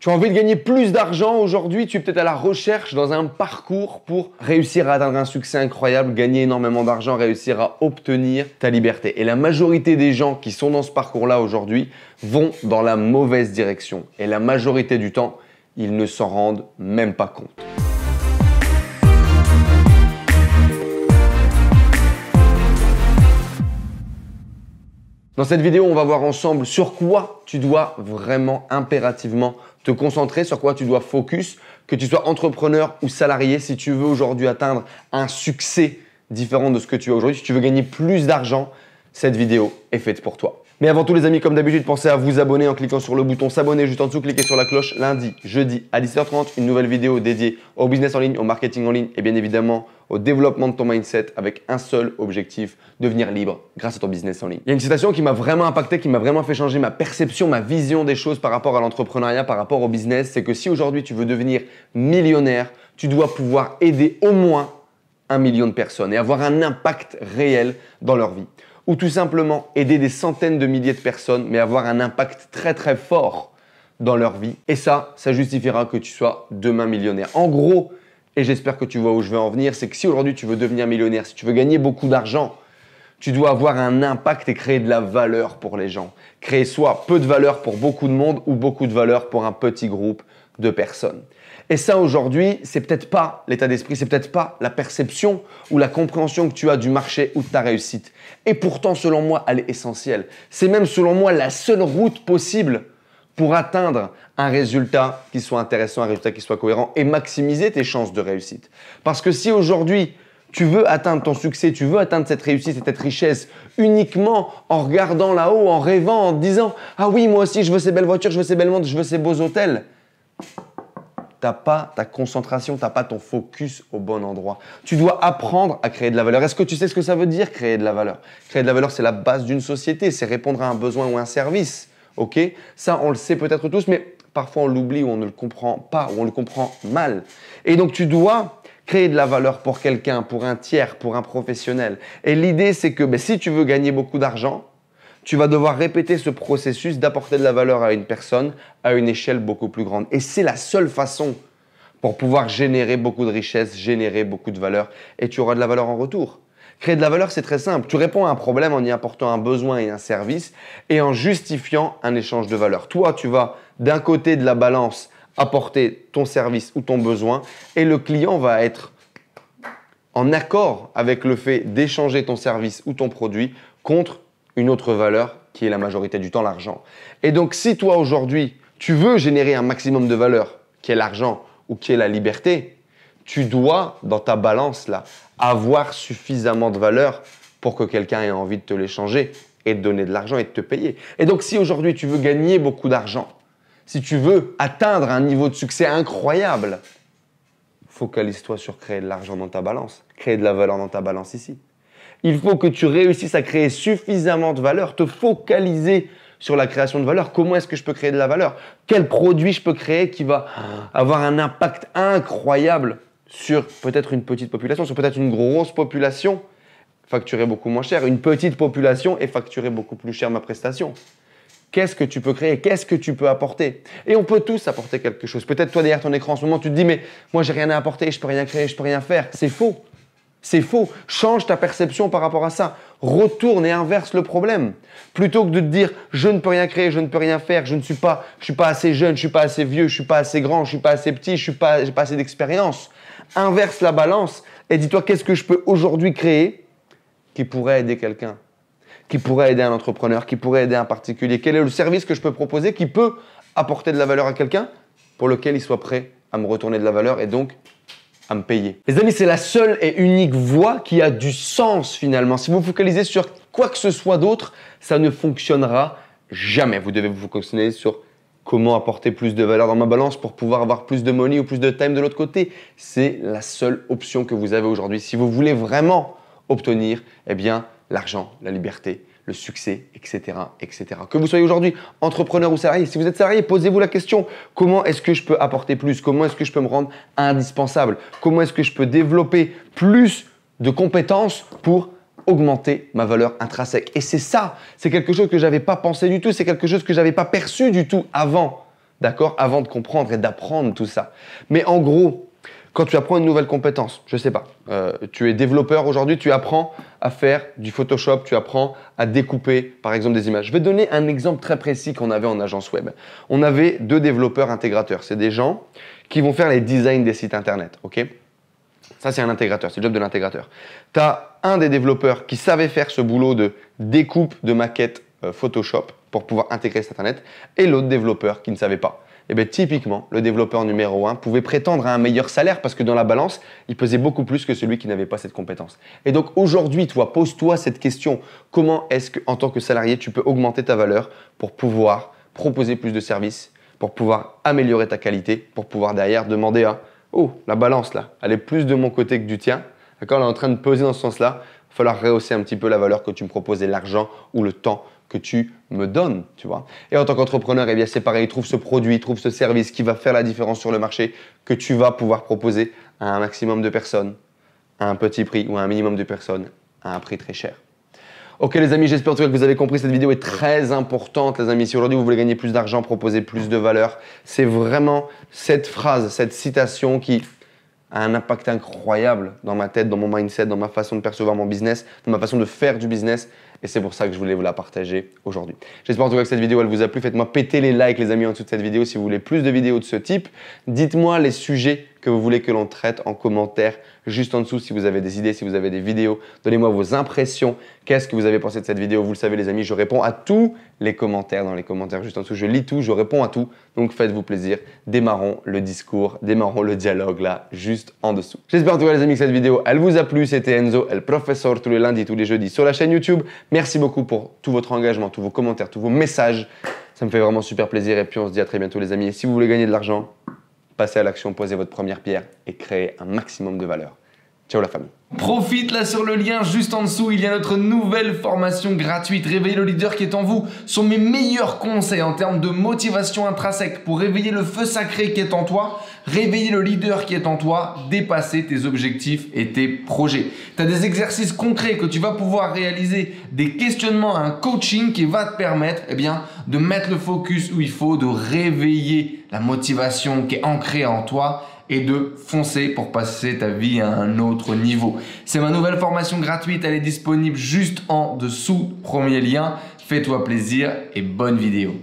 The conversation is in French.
Tu as envie de gagner plus d'argent aujourd'hui, tu es peut-être à la recherche dans un parcours pour réussir à atteindre un succès incroyable, gagner énormément d'argent, réussir à obtenir ta liberté. Et la majorité des gens qui sont dans ce parcours-là aujourd'hui vont dans la mauvaise direction. Et la majorité du temps, ils ne s'en rendent même pas compte. Dans cette vidéo, on va voir ensemble sur quoi tu dois vraiment impérativement te concentrer, sur quoi tu dois focus, que tu sois entrepreneur ou salarié, si tu veux aujourd'hui atteindre un succès différent de ce que tu as aujourd'hui, si tu veux gagner plus d'argent, cette vidéo est faite pour toi. Mais avant tout les amis, comme d'habitude, pensez à vous abonner en cliquant sur le bouton s'abonner juste en dessous, cliquez sur la cloche. Lundi, jeudi à 17h30, une nouvelle vidéo dédiée au business en ligne, au marketing en ligne et bien évidemment au développement de ton mindset avec un seul objectif, devenir libre grâce à ton business en ligne. Il y a une citation qui m'a vraiment impacté, qui m'a vraiment fait changer ma perception, ma vision des choses par rapport à l'entrepreneuriat, par rapport au business. C'est que si aujourd'hui tu veux devenir millionnaire, tu dois pouvoir aider au moins 1 million de personnes et avoir un impact réel dans leur vie. Ou tout simplement aider des centaines de milliers de personnes, mais avoir un impact très très fort dans leur vie. Et ça justifiera que tu sois demain millionnaire. En gros, et j'espère que tu vois où je veux en venir, c'est que si aujourd'hui tu veux devenir millionnaire, si tu veux gagner beaucoup d'argent, tu dois avoir un impact et créer de la valeur pour les gens. Créer soit peu de valeur pour beaucoup de monde ou beaucoup de valeur pour un petit groupe de personnes. Et ça aujourd'hui, c'est peut-être pas l'état d'esprit, c'est peut-être pas la perception ou la compréhension que tu as du marché ou de ta réussite. Et pourtant, selon moi, elle est essentielle. C'est même selon moi la seule route possible pour atteindre un résultat qui soit intéressant, un résultat qui soit cohérent et maximiser tes chances de réussite. Parce que si aujourd'hui, tu veux atteindre ton succès, tu veux atteindre cette réussite et cette richesse uniquement en regardant là-haut, en rêvant, en te disant « Ah oui, moi aussi, je veux ces belles voitures, je veux ces belles montres, je veux ces beaux hôtels », t'as pas ta concentration, t'as pas ton focus au bon endroit. Tu dois apprendre à créer de la valeur. Est-ce que tu sais ce que ça veut dire, créer de la valeur? Créer de la valeur, c'est la base d'une société, c'est répondre à un besoin ou un service. Ok? Ça, on le sait peut-être tous, mais parfois on l'oublie ou on ne le comprend pas ou on le comprend mal. Et donc, tu dois créer de la valeur pour quelqu'un, pour un tiers, pour un professionnel. Et l'idée, c'est que si tu veux gagner beaucoup d'argent, tu vas devoir répéter ce processus d'apporter de la valeur à une personne à une échelle beaucoup plus grande. Et c'est la seule façon pour pouvoir générer beaucoup de richesse, générer beaucoup de valeur et tu auras de la valeur en retour. Créer de la valeur, c'est très simple. Tu réponds à un problème en y apportant un besoin et un service et en justifiant un échange de valeur. Toi, tu vas d'un côté de la balance apporter ton service ou ton besoin et le client va être en accord avec le fait d'échanger ton service ou ton produit contre une autre valeur qui est la majorité du temps l'argent. Et donc, si toi aujourd'hui, tu veux générer un maximum de valeur qui est l'argent ou qui est la liberté, tu dois, dans ta balance là, avoir suffisamment de valeur pour que quelqu'un ait envie de te l'échanger et de donner de l'argent et de te payer. Et donc, si aujourd'hui tu veux gagner beaucoup d'argent, si tu veux atteindre un niveau de succès incroyable, focalise-toi sur créer de l'argent dans ta balance, créer de la valeur dans ta balance ici. Il faut que tu réussisses à créer suffisamment de valeur, te focaliser sur la création de valeur. Comment est-ce que je peux créer de la valeur? Quel produit je peux créer qui va avoir un impact incroyable sur peut-être une petite population, sur peut-être une grosse population, facturer beaucoup moins cher, une petite population et facturer beaucoup plus cher ma prestation. Qu'est-ce que tu peux créer? Qu'est-ce que tu peux apporter? Et on peut tous apporter quelque chose. Peut-être toi derrière ton écran en ce moment, tu te dis mais moi j'ai rien à apporter, je peux rien créer, je peux rien faire. C'est faux. C'est faux. Change ta perception par rapport à ça. Retourne et inverse le problème. Plutôt que de te dire je ne peux rien créer, je ne peux rien faire, je ne suis pas assez jeune, je suis pas assez vieux, je suis pas assez grand, je suis pas assez petit, j'ai pas assez d'expérience. Inverse la balance et dis-toi qu'est-ce que je peux aujourd'hui créer qui pourrait aider quelqu'un, qui pourrait aider un entrepreneur, qui pourrait aider un particulier. Quel est le service que je peux proposer qui peut apporter de la valeur à quelqu'un pour lequel il soit prêt à me retourner de la valeur et donc à me payer. Les amis, c'est la seule et unique voie qui a du sens finalement. Si vous vous focalisez sur quoi que ce soit d'autre, ça ne fonctionnera jamais. Vous devez vous focaliser sur comment apporter plus de valeur dans ma balance pour pouvoir avoir plus de money ou plus de time de l'autre côté. C'est la seule option que vous avez aujourd'hui. Si vous voulez vraiment obtenir l'argent, la liberté, le succès, etc., etc. Que vous soyez aujourd'hui entrepreneur ou salarié, si vous êtes salarié, posez-vous la question comment est-ce que je peux apporter plus? Comment est-ce que je peux me rendre indispensable? Comment est-ce que je peux développer plus de compétences pour augmenter ma valeur intrinsèque? Et c'est ça, c'est quelque chose que je n'avais pas pensé du tout, c'est quelque chose que je n'avais pas perçu du tout avant d'accord, avant de comprendre et d'apprendre tout ça. Mais en gros, quand tu apprends une nouvelle compétence, je ne sais pas, tu es développeur aujourd'hui, tu apprends à faire du Photoshop, tu apprends à découper par exemple des images. Je vais donner un exemple très précis qu'on avait en agence web. On avait 2 développeurs intégrateurs. C'est des gens qui vont faire les designs des sites internet, ok? Ça, c'est un intégrateur, c'est le job de l'intégrateur. Tu as un des développeurs qui savait faire ce boulot de découpe de maquettes Photoshop pour pouvoir intégrer cet internet et l'autre développeur qui ne savait pas. Et bien typiquement, le développeur numéro 1 pouvait prétendre à un meilleur salaire parce que dans la balance, il pesait beaucoup plus que celui qui n'avait pas cette compétence. Et donc aujourd'hui, toi, pose-toi cette question. Comment est-ce qu'en tant que salarié, tu peux augmenter ta valeur pour pouvoir proposer plus de services, pour pouvoir améliorer ta qualité, pour pouvoir derrière demander à « Oh, la balance là, elle est plus de mon côté que du tien. D'accord, elle est en train de peser dans ce sens-là. Il va falloir rehausser un petit peu la valeur que tu me proposes et l'argent ou le temps que tu me donnes, tu vois. Et en tant qu'entrepreneur, eh bien c'est pareil, trouve ce produit, trouve ce service qui va faire la différence sur le marché, que tu vas pouvoir proposer à un maximum de personnes, à un petit prix ou à un minimum de personnes, à un prix très cher. Ok les amis, j'espère en tout cas que vous avez compris, cette vidéo est très importante les amis. Si aujourd'hui vous voulez gagner plus d'argent, proposer plus de valeur, c'est vraiment cette phrase, cette citation qui a un impact incroyable dans ma tête, dans mon mindset, dans ma façon de percevoir mon business, dans ma façon de faire du business. Et c'est pour ça que je voulais vous la partager aujourd'hui. J'espère en tout cas que cette vidéo elle vous a plu. Faites-moi péter les likes les amis en dessous de cette vidéo si vous voulez plus de vidéos de ce type. Dites-moi les sujets que vous voulez que l'on traite en commentaire juste en dessous si vous avez des idées, si vous avez des vidéos. Donnez-moi vos impressions. Qu'est-ce que vous avez pensé de cette vidéo? Vous le savez les amis, je réponds à tous les commentaires dans les commentaires juste en dessous. Je lis tout, je réponds à tout. Donc faites-vous plaisir. Démarrons le discours, démarrons le dialogue là, juste en dessous. J'espère en tout cas les amis que cette vidéo elle vous a plu. C'était Enzo, el professeur, tous les lundis, tous les jeudis sur la chaîne YouTube. Merci beaucoup pour tout votre engagement, tous vos commentaires, tous vos messages. Ça me fait vraiment super plaisir et puis on se dit à très bientôt les amis. Et si vous voulez gagner de l'argent, passez à l'action, posez votre première pierre et créez un maximum de valeur. Ciao la famille. Profite là sur le lien juste en dessous, il y a notre nouvelle formation gratuite Réveiller le leader qui est en vous. Ce sont mes meilleurs conseils en termes de motivation intrinsèque pour réveiller le feu sacré qui est en toi, réveiller le leader qui est en toi, dépasser tes objectifs et tes projets. Tu as des exercices concrets que tu vas pouvoir réaliser, des questionnements, un coaching qui va te permettre de mettre le focus où il faut, de réveiller la motivation qui est ancrée en toi et de foncer pour passer ta vie à un autre niveau. C'est ma nouvelle formation gratuite, elle est disponible juste en dessous, premier lien. Fais-toi plaisir et bonne vidéo.